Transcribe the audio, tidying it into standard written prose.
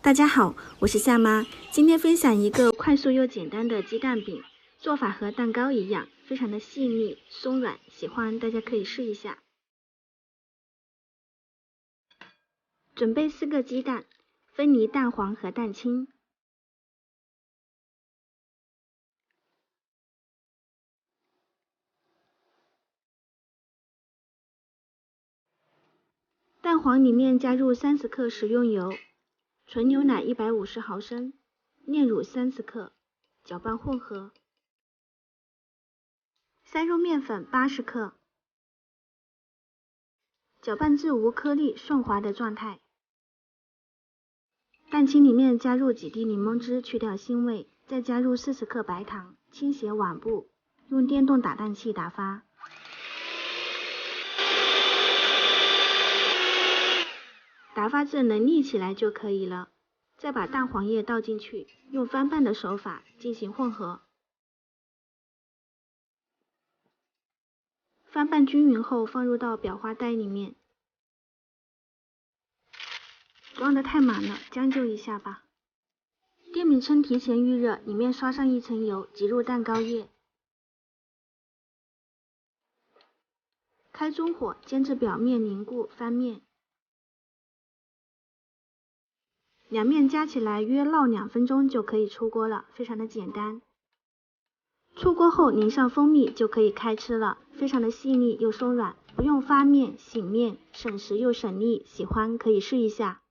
大家好，我是夏妈，今天分享一个快速又简单的鸡蛋饼，做法和蛋糕一样，非常的细腻松软，喜欢大家可以试一下。准备4个鸡蛋，分离蛋黄和蛋清。蛋黄里面加入30克食用油，纯牛奶150毫升，炼乳30克，搅拌混合。筛入面粉80克，搅拌至无颗粒顺滑的状态。蛋清里面加入几滴柠檬汁去掉腥味，再加入40克白糖，倾斜碗部，用电动打蛋器打发。打发至能立起来就可以了，再把蛋黄液倒进去，用翻拌的手法进行混合。翻拌均匀后放入到裱花袋里面。装得太满了，将就一下吧。电饼铛提前预热，里面刷上1层油，挤入蛋糕液。开中火煎至表面凝固，翻面。两面加起来约烙2分钟就可以出锅了，非常的简单。出锅后淋上蜂蜜就可以开吃了，非常的细腻又松软，不用发面、醒面，省时又省力，喜欢可以试一下。